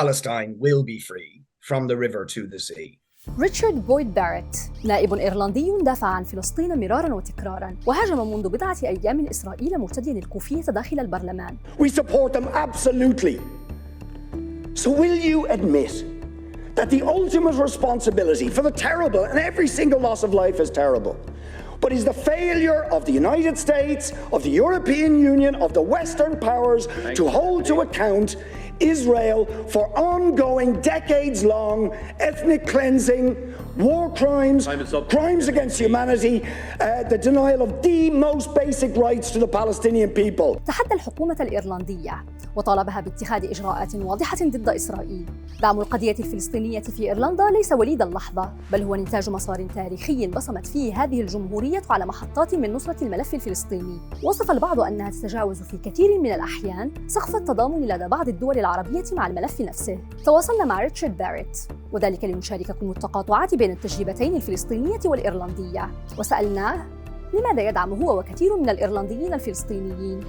Palestine will be free from the river to the sea. ريتشارد بويد باريت نائب إيرلندي دافع عن فلسطين مرارا وتكرارا وهاجم منذ بضعة أيام إسرائيل مرتديا الكوفية داخل البرلمان. We support them absolutely. So will you admit that the ultimate responsibility for the terrible, and every single loss of life is terrible, but is the failure of the United States, of the European Union, of the Western powers to hold to account Israel for ongoing, decades-long ethnic cleansing, war crimes, crimes against humanity, the denial of the most basic rights to the Palestinian people. تحدى الحكومة الإيرلندية وطالبها باتخاذ إجراءات واضحة ضد إسرائيل. دعم القضية الفلسطينية في إيرلندا ليس وليد اللحظة، بل هو نتاج مسار تاريخي بصمت فيه هذه الجمهورية على محطات من نصرة الملف الفلسطيني. وصف البعض أنها تتجاوز في كثير من الأحيان سقف التضامن لدى بعض الدول العربية مع الملف نفسه. تواصلنا مع ريتشارد باريت وذلك لنشارككم التقاطعات بين التجربتين الفلسطينية والإيرلندية، وسألناه لماذا يدعم هو وكثير من الإيرلنديين الفلسطينيين.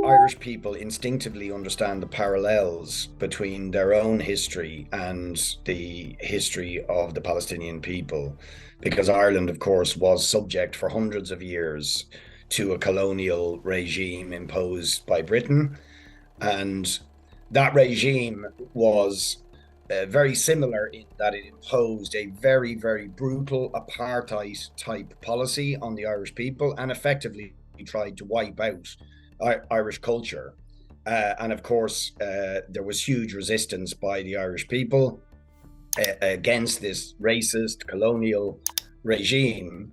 Irish people instinctively understand the parallels between their own history and the history of the Palestinian people, because Ireland, of course, was subject for hundreds of years to a colonial regime imposed by Britain. And that regime was very similar in that it imposed a very, very brutal apartheid-type policy on the Irish people and effectively tried to wipe out Irish culture. And of course, there was huge resistance by the Irish people against this racist colonial regime.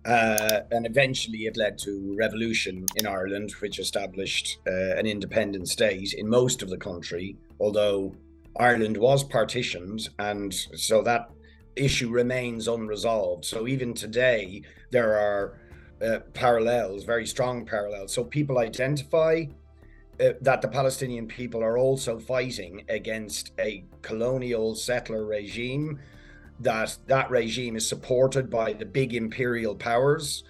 And eventually it led to revolution in Ireland, which established an independent state in most of the country, although Ireland was partitioned, and so that issue remains unresolved. So even today, there are parallels, very strong parallels. So people identify that the Palestinian people are also fighting against a colonial settler regime, that regime is supported by the big imperial powers,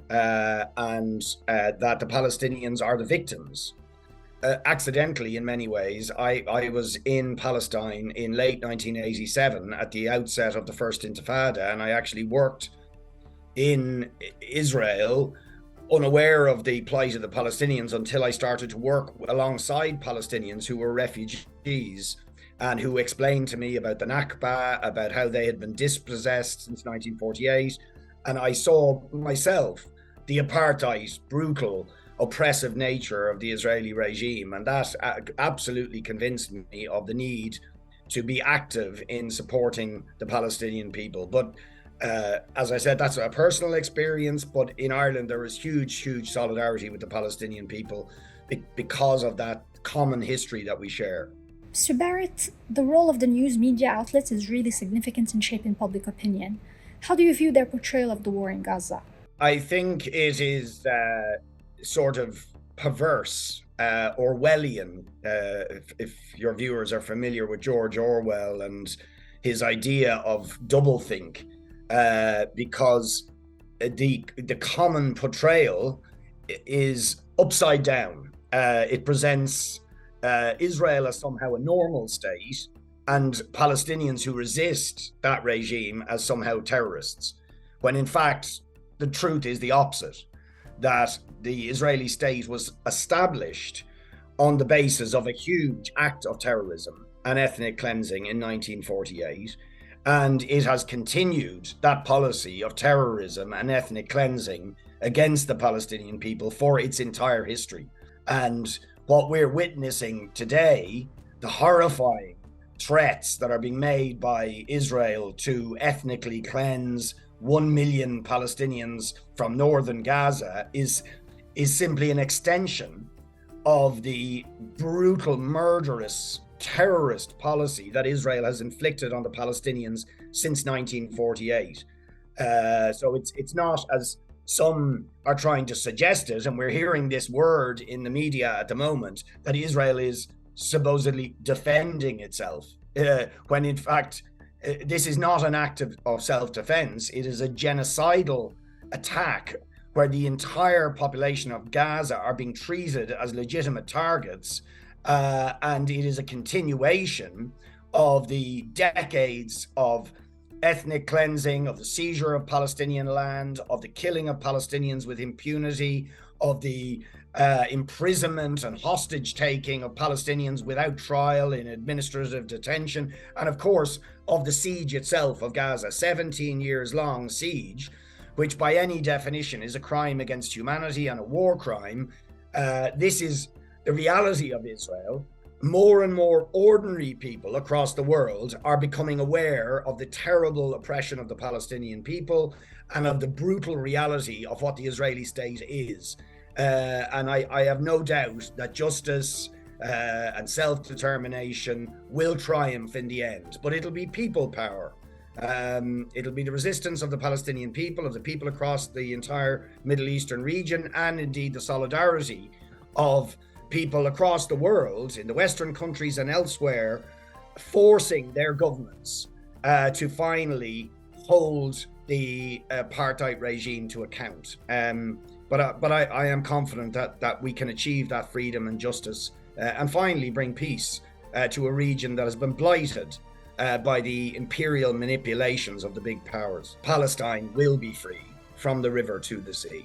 and that the Palestinians are the victims. Accidentally, in many ways, I was in Palestine in late 1987 at the outset of the first Intifada, and I actually worked in Israel unaware of the plight of the Palestinians until I started to work alongside Palestinians who were refugees and who explained to me about the Nakba, about how they had been dispossessed since 1948. And I saw myself the apartheid, brutal, oppressive nature of the Israeli regime. And that absolutely convinced me of the need to be active in supporting the Palestinian people. But as I said, that's a personal experience, but in Ireland there is huge solidarity with the Palestinian people because of that common history that we share. Mr. Barrett, the role of the news media outlets is really significant in shaping public opinion. How do you view their portrayal of the war in Gaza? I think it is sort of perverse, Orwellian, if your viewers are familiar with George Orwell and his idea of doublethink. Because the common portrayal is upside down. It presents Israel as somehow a normal state and Palestinians who resist that regime as somehow terrorists, when in fact the truth is the opposite, that the Israeli state was established on the basis of a huge act of terrorism and ethnic cleansing in 1948. And it has continued that policy of terrorism and ethnic cleansing against the Palestinian people for its entire history. And what we're witnessing today, the horrifying threats that are being made by Israel to ethnically cleanse 1 million Palestinians from northern Gaza is simply an extension of the brutal, murderous terrorist policy that Israel has inflicted on the Palestinians since 1948. So it's not, as some are trying to suggest it, and we're hearing this word in the media at the moment, that Israel is supposedly defending itself, when in fact this is not an act of self-defense. It is a genocidal attack where the entire population of Gaza are being treated as legitimate targets. And it is a continuation of the decades of ethnic cleansing, of the seizure of Palestinian land, of the killing of Palestinians with impunity, of the imprisonment and hostage taking of Palestinians without trial in administrative detention, and of course of the siege itself of Gaza, 17 years long siege, which by any definition is a crime against humanity and a war crime. This is the reality of Israel. More and more ordinary people across the world are becoming aware of the terrible oppression of the Palestinian people and of the brutal reality of what the Israeli state is. And I have no doubt that justice and self-determination will triumph in the end, but it'll be people power. It'll be the resistance of the Palestinian people, of the people across the entire Middle Eastern region, and indeed the solidarity of people across the world, in the Western countries and elsewhere, forcing their governments to finally hold the apartheid regime to account. But I am confident that we can achieve that freedom and justice and finally bring peace to a region that has been blighted by the imperial manipulations of the big powers. Palestine will be free from the river to the sea.